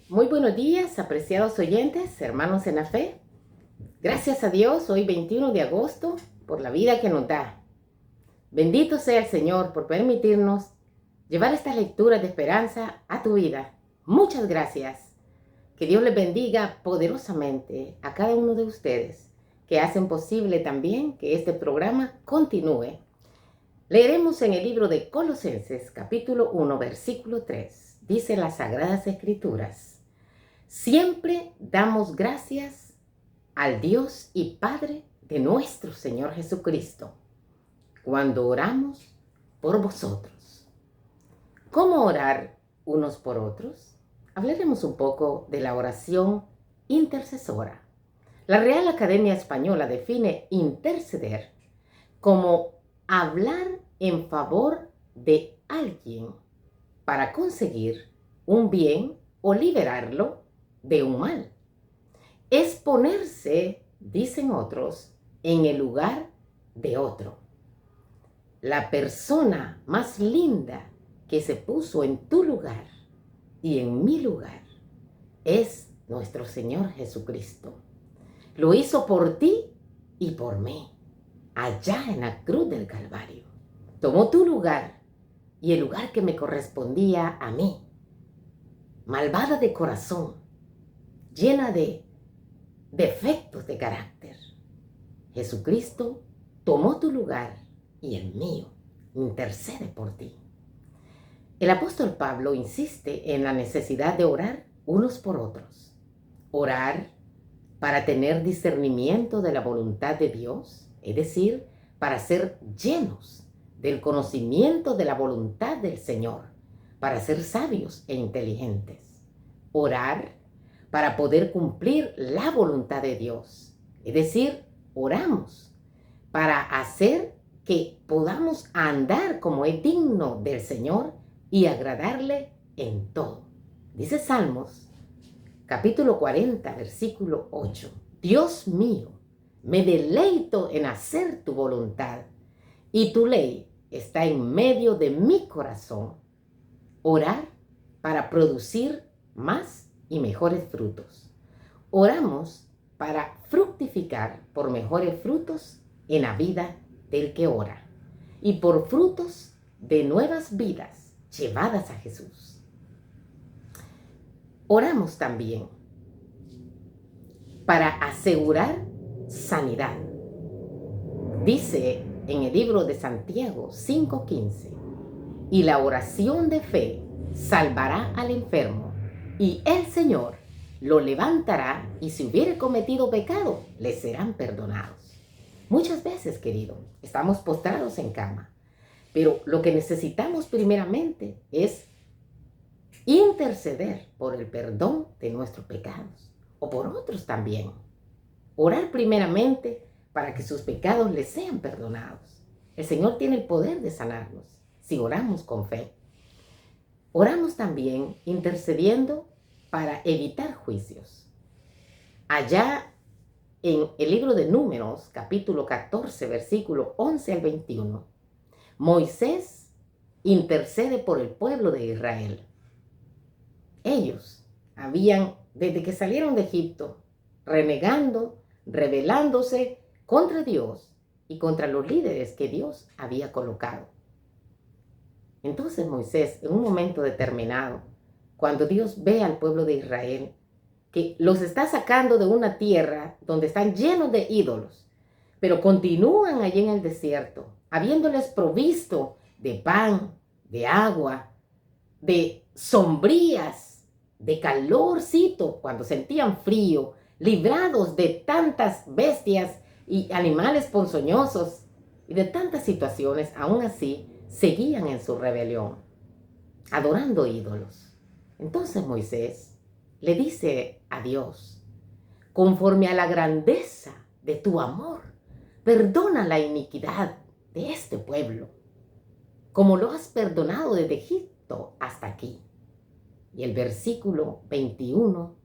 Muy buenos días, apreciados oyentes, hermanos en la fe. Gracias a Dios, hoy 21 de agosto, por la vida que nos da. Bendito sea el Señor por permitirnos llevar esta lectura de esperanza a tu vida. Muchas gracias. Que Dios les bendiga poderosamente a cada uno de ustedes que hacen posible también que este programa continúe. Leeremos en el libro de Colosenses, capítulo 1, versículo 3. Dice las Sagradas Escrituras: siempre damos gracias al Dios y Padre de nuestro Señor Jesucristo cuando oramos por vosotros. ¿Cómo orar unos por otros? Hablaremos un poco de la oración intercesora. La Real Academia Española define interceder como hablar en favor de alguien para conseguir un bien o liberarlo de un mal. Es ponerse, dicen otros, en el lugar de otro. La persona más linda que se puso en tu lugar y en mi lugar es nuestro Señor Jesucristo. Lo hizo por ti y por mí, allá en la cruz del Calvario. Tomó tu lugar y el lugar que me correspondía a mí. Malvada de corazón, llena de defectos de carácter. Jesucristo tomó tu lugar y el mío. Intercede por ti. El apóstol Pablo insiste en la necesidad de orar unos por otros. Orar para tener discernimiento de la voluntad de Dios, es decir, para ser llenos del conocimiento de la voluntad del Señor, para ser sabios e inteligentes. Orar para poder cumplir la voluntad de Dios, es decir, oramos para hacer que podamos andar como es digno del Señor y agradarle en todo. Dice Salmos, capítulo 40, versículo 8. Dios mío, me deleito en hacer tu voluntad y tu ley está en medio de mi corazón. Orar para producir más y mejores frutos. Oramos para fructificar por mejores frutos en la vida del que ora y por frutos de nuevas vidas llevadas a Jesús. Oramos también para asegurar sanidad. Dice en el libro de Santiago 5:15, y la oración de fe salvará al enfermo, y el Señor lo levantará, y si hubiere cometido pecado, le serán perdonados. Muchas veces, querido, estamos postrados en cama, pero lo que necesitamos primeramente es interceder por el perdón de nuestros pecados, o por otros también. Orar primeramente para que sus pecados les sean perdonados. El Señor tiene el poder de sanarnos si oramos con fe. Oramos también intercediendo para evitar juicios. Allá en el libro de Números, capítulo 14, versículo 11 al 21, Moisés intercede por el pueblo de Israel. Ellos habían, desde que salieron de Egipto, renegando, rebelándose contra Dios y contra los líderes que Dios había colocado. Entonces Moisés, en un momento determinado, cuando Dios ve al pueblo de Israel, que los está sacando de una tierra donde están llenos de ídolos, pero continúan allí en el desierto, habiéndoles provisto de pan, de agua, de sombrías, de calorcito cuando sentían frío, librados de tantas bestias y animales ponzoñosos y de tantas situaciones, aún así seguían en su rebelión, adorando ídolos. Entonces Moisés le dice a Dios: conforme a la grandeza de tu amor, perdona la iniquidad de este pueblo, como lo has perdonado desde Egipto hasta aquí. Y el versículo 21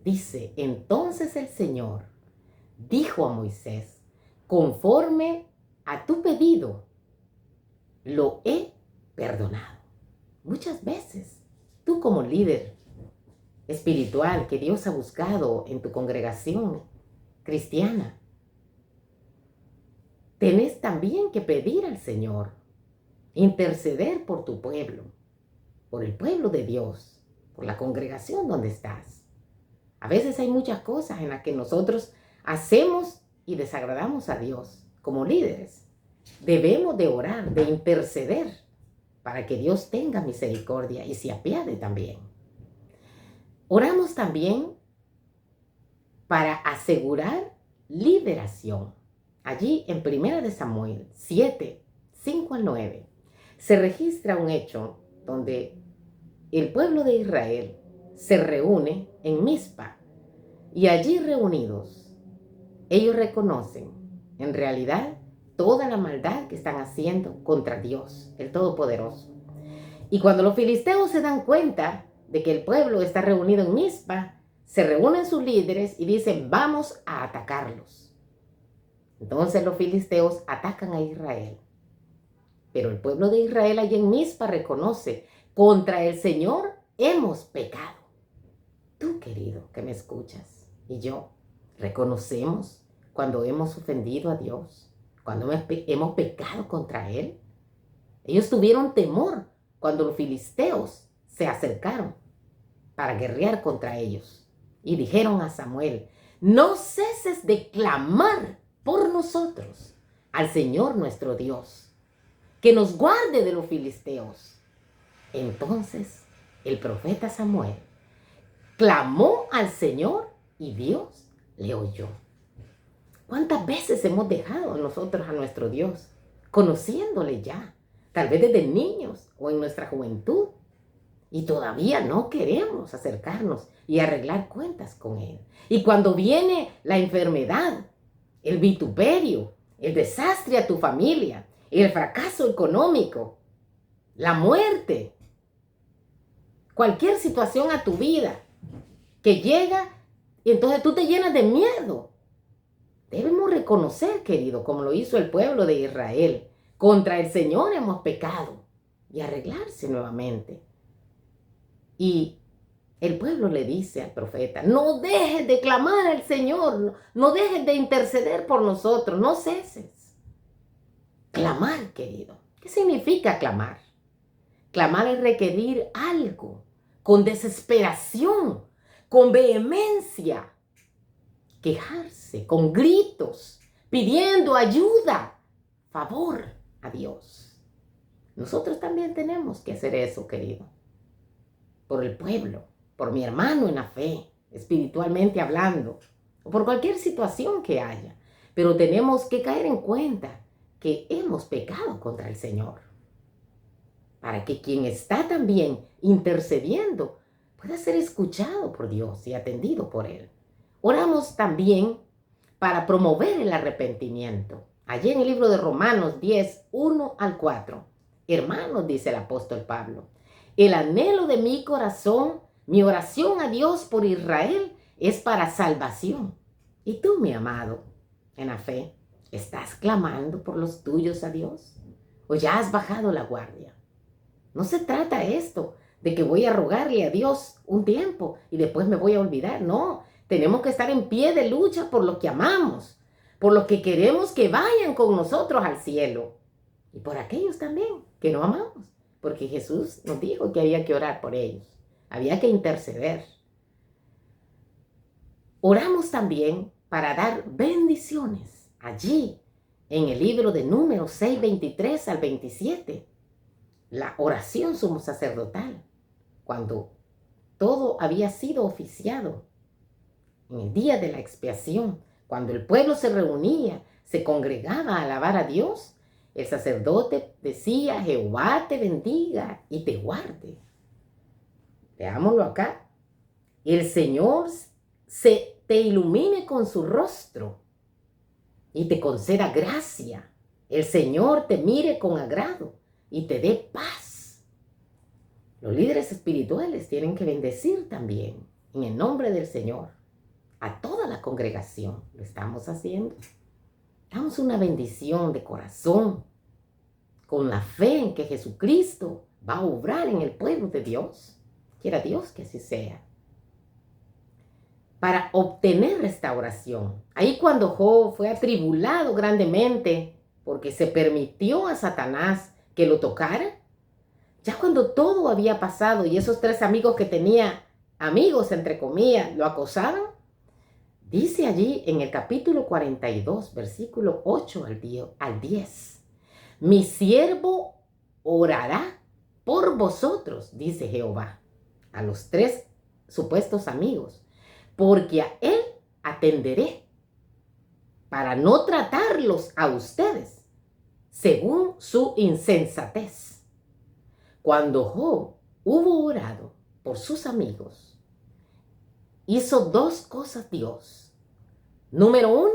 dice: entonces el Señor dijo a Moisés: conforme a tu pedido, lo he perdonado. Muchas veces, tú como líder, espiritual que Dios ha buscado en tu congregación cristiana, tenés también que pedir al Señor, interceder por tu pueblo, por el pueblo de Dios, por la congregación donde estás. A veces hay muchas cosas en las que nosotros hacemos y desagradamos a Dios como líderes. Debemos de orar, de interceder para que Dios tenga misericordia y se apiade también. Oramos también para asegurar liberación. Allí en 1 de Samuel 7, 5 al 9, se registra un hecho donde el pueblo de Israel se reúne en Mizpa y allí reunidos, ellos reconocen en realidad toda la maldad que están haciendo contra Dios, el Todopoderoso. Y cuando los filisteos se dan cuenta de que el pueblo está reunido en Mizpa, se reúnen sus líderes y dicen, vamos a atacarlos. Entonces los filisteos atacan a Israel. Pero el pueblo de Israel allí en Mizpa reconoce, contra el Señor hemos pecado. Tú, querido, que me escuchas, y yo, reconocemos cuando hemos ofendido a Dios, cuando hemos pecado contra Él. Ellos tuvieron temor cuando los filisteos se acercaron para guerrear contra ellos. Y dijeron a Samuel, no ceses de clamar por nosotros al Señor nuestro Dios, que nos guarde de los filisteos. Entonces el profeta Samuel clamó al Señor y Dios le oyó. ¿Cuántas veces hemos dejado nosotros a nuestro Dios, conociéndole ya, tal vez desde niños o en nuestra juventud, y todavía no queremos acercarnos y arreglar cuentas con Él? Y cuando viene la enfermedad, el vituperio, el desastre a tu familia, el fracaso económico, la muerte, cualquier situación a tu vida que llega, y entonces tú te llenas de miedo. Debemos reconocer, querido, como lo hizo el pueblo de Israel, contra el Señor hemos pecado, y arreglarse nuevamente. Y el pueblo le dice al profeta, no dejes de clamar al Señor, no dejes de interceder por nosotros, no ceses. Clamar, querido. ¿Qué significa clamar? Clamar es requerir algo con desesperación, con vehemencia, quejarse con gritos, pidiendo ayuda, favor a Dios. Nosotros también tenemos que hacer eso, querido, por el pueblo, por mi hermano en la fe, espiritualmente hablando, o por cualquier situación que haya. Pero tenemos que caer en cuenta que hemos pecado contra el Señor, para que quien está también intercediendo pueda ser escuchado por Dios y atendido por Él. Oramos también para promover el arrepentimiento. Allí en el libro de Romanos 10, 1 al 4. Hermanos, dice el apóstol Pablo, el anhelo de mi corazón, mi oración a Dios por Israel es para salvación. Y tú, mi amado, en la fe, ¿estás clamando por los tuyos a Dios? ¿O ya has bajado la guardia? No se trata esto de que voy a rogarle a Dios un tiempo y después me voy a olvidar. No, tenemos que estar en pie de lucha por los que amamos, por los que queremos que vayan con nosotros al cielo y por aquellos también que no amamos, porque Jesús nos dijo que había que orar por ellos, había que interceder. Oramos también para dar bendiciones. Allí, en el libro de Números 6, 23 al 27, la oración sumo sacerdotal, cuando todo había sido oficiado, en el día de la expiación, cuando el pueblo se reunía, se congregaba a alabar a Dios, el sacerdote decía, Jehová te bendiga y te guarde. Veámoslo acá. El Señor te ilumine con su rostro y te conceda gracia. El Señor te mire con agrado y te dé paz. Los líderes espirituales tienen que bendecir también en el nombre del Señor a toda la congregación. ¿Lo estamos haciendo? Damos una bendición de corazón con la fe en que Jesucristo va a obrar en el pueblo de Dios. Quiera Dios que así sea. para obtener restauración. Ahí cuando Job fue atribulado grandemente porque se permitió a Satanás que lo tocara, ya cuando todo había pasado y esos 3 amigos que tenía, amigos entre comillas, lo acosaban, dice allí en el capítulo 42, versículo 8 al 10, mi siervo orará por vosotros, dice Jehová, a los 3 supuestos amigos, porque a él atenderé para no tratarlos a ustedes según su insensatez. Cuando Job hubo orado por sus amigos, hizo 2 cosas Dios. Número 1,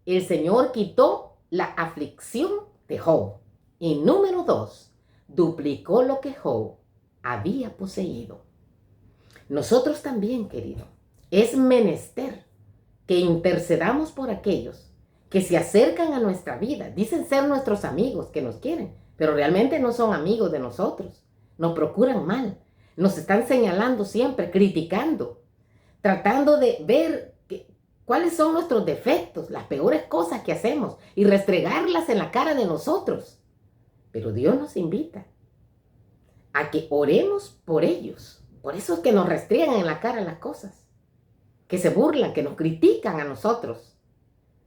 el Señor quitó la aflicción de Job. Y número 2, duplicó lo que Job había poseído. Nosotros también, querido, es menester que intercedamos por aquellos que se acercan a nuestra vida. Dicen ser nuestros amigos, que nos quieren, pero realmente no son amigos de nosotros. Nos procuran mal, nos están señalando siempre, criticando, tratando de ver cuáles son nuestros defectos, las peores cosas que hacemos y restregarlas en la cara de nosotros. Pero Dios nos invita a que oremos por ellos. Por eso es que nos restriegan en la cara las cosas, que se burlan, que nos critican a nosotros.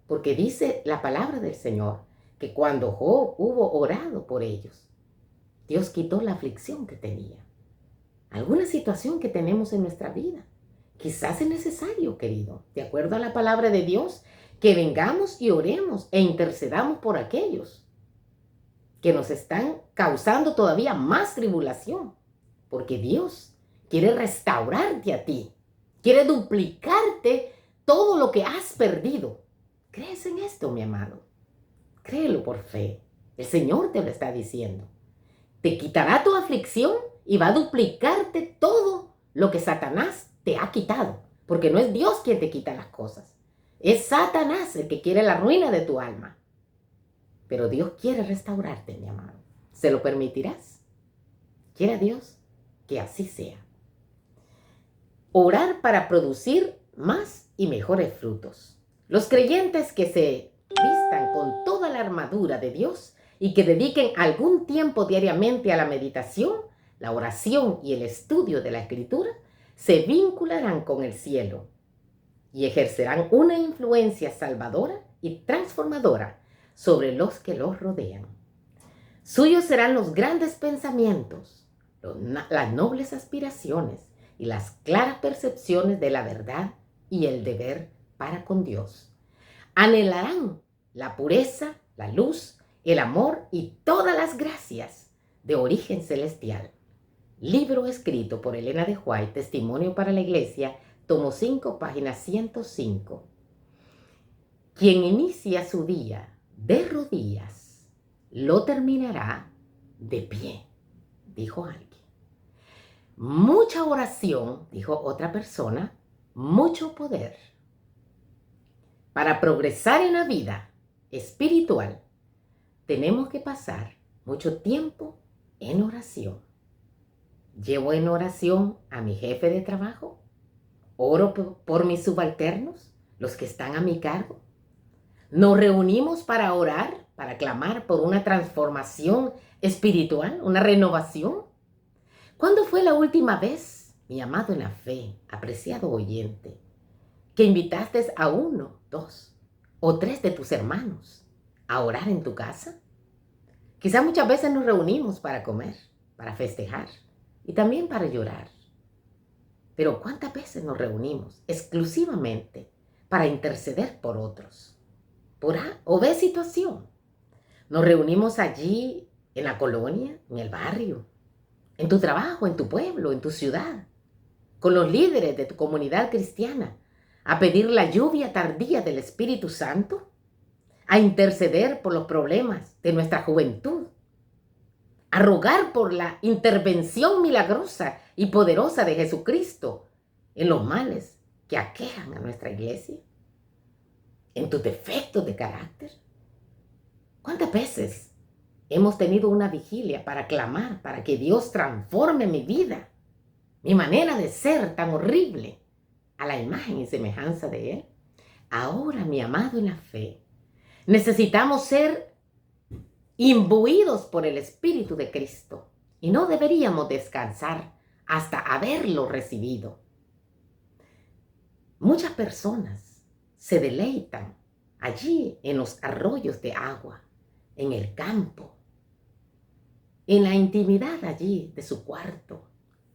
Porque dice la palabra del Señor que cuando Job hubo orado por ellos, Dios quitó la aflicción que tenía. Alguna situación que tenemos en nuestra vida. Quizás es necesario, querido, de acuerdo a la palabra de Dios, que vengamos y oremos e intercedamos por aquellos que nos están causando todavía más tribulación. Porque Dios quiere restaurarte a ti. Quiere duplicarte todo lo que has perdido. ¿Crees en esto, mi amado? Créelo por fe. El Señor te lo está diciendo. Te quitará tu aflicción y va a duplicarte todo lo que Satanás te ha quitado. Porque no es Dios quien te quita las cosas. Es Satanás el que quiere la ruina de tu alma. Pero Dios quiere restaurarte, mi amado. ¿Se lo permitirás? Quiera Dios que así sea. Orar para producir más y mejores frutos. Los creyentes que se vistan con toda la armadura de Dios y que dediquen algún tiempo diariamente a la meditación, la oración y el estudio de la Escritura, se vincularán con el cielo y ejercerán una influencia salvadora y transformadora sobre los que los rodean. Suyos serán los grandes pensamientos, las nobles aspiraciones y las claras percepciones de la verdad y el deber para con Dios. Anhelarán la pureza, la luz, el amor y todas las gracias de origen celestial. Libro escrito por Elena de White, Testimonio para la Iglesia, tomo 5, página 105. Quien inicia su día de rodillas, lo terminará de pie, dijo alguien. Mucha oración, dijo otra persona, mucho poder. Para progresar en la vida espiritual, tenemos que pasar mucho tiempo en oración. Llevo en oración a mi jefe de trabajo, oro por mis subalternos, los que están a mi cargo. Nos reunimos para orar, para clamar por una transformación espiritual, una renovación. ¿Cuándo fue la última vez, mi amado en la fe, apreciado oyente, que invitaste a 1, 2 o 3 de tus hermanos a orar en tu casa? Quizá muchas veces nos reunimos para comer, para festejar y también para llorar. Pero ¿cuántas veces nos reunimos exclusivamente para interceder por otros? Por A o B situación. Nos reunimos allí en la colonia, en el barrio, en tu trabajo, en tu pueblo, en tu ciudad, con los líderes de tu comunidad cristiana, a pedir la lluvia tardía del Espíritu Santo, a interceder por los problemas de nuestra juventud, a rogar por la intervención milagrosa y poderosa de Jesucristo en los males que aquejan a nuestra iglesia, en tus defectos de carácter. ¿Cuántas veces hemos tenido una vigilia para clamar para que Dios transforme mi vida, mi manera de ser tan horrible, a la imagen y semejanza de Él. Ahora, mi amado en la fe, necesitamos ser imbuidos por el Espíritu de Cristo y no deberíamos descansar hasta haberlo recibido. Muchas personas se deleitan allí en los arroyos de agua, en el campo, en la intimidad allí de su cuarto,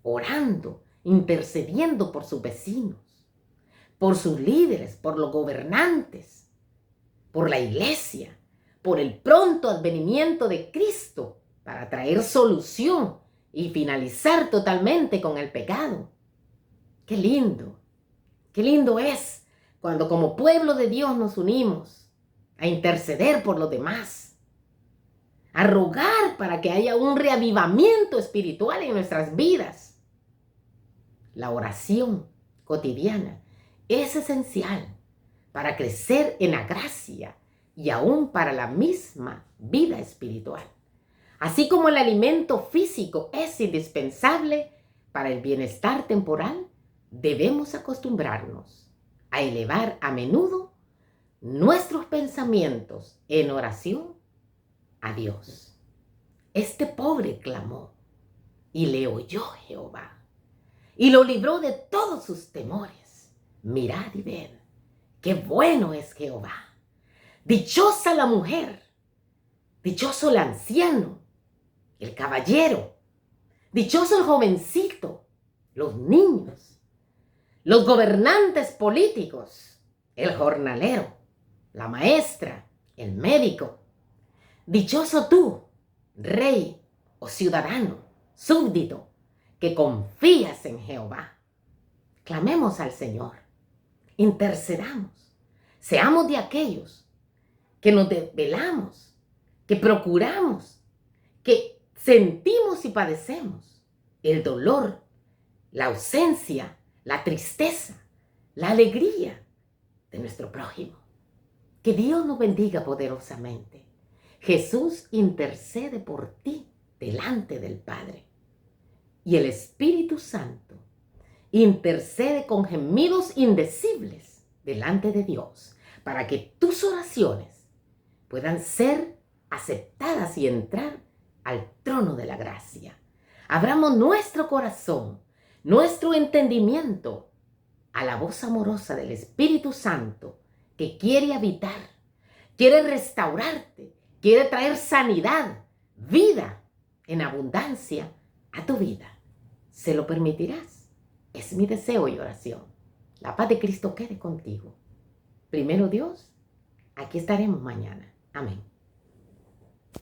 orando, intercediendo por sus vecinos, por sus líderes, por los gobernantes, por la iglesia, por el pronto advenimiento de Cristo para traer solución y finalizar totalmente con el pecado. ¡Qué lindo es cuando como pueblo de Dios nos unimos a interceder por los demás, a rogar para que haya un reavivamiento espiritual en nuestras vidas! La oración cotidiana es esencial para crecer en la gracia y aún para la misma vida espiritual. Así como el alimento físico es indispensable para el bienestar temporal, debemos acostumbrarnos a elevar a menudo nuestros pensamientos en oración a Dios. Este pobre clamó y le oyó Jehová y lo libró de todos sus temores. Mirad y ved, qué bueno es Jehová. Dichosa la mujer, dichoso el anciano, el caballero, dichoso el jovencito, los niños, los gobernantes políticos, el jornalero, la maestra, el médico. Dichoso tú, rey o ciudadano, súbdito, que confías en Jehová. Clamemos al Señor, intercedamos, seamos de aquellos que nos desvelamos, que procuramos, que sentimos y padecemos el dolor, la ausencia, la tristeza, la alegría de nuestro prójimo. Que Dios nos bendiga poderosamente. Jesús intercede por ti delante del Padre. Y el Espíritu Santo intercede con gemidos indecibles delante de Dios para que tus oraciones puedan ser aceptadas y entrar al trono de la gracia. Abramos nuestro corazón, nuestro entendimiento a la voz amorosa del Espíritu Santo que quiere habitar, quiere restaurarte, quiere traer sanidad, vida en abundancia a tu vida. ¿Se lo permitirás? Es mi deseo y oración. La paz de Cristo quede contigo. Primero Dios, aquí estaremos mañana. Amén.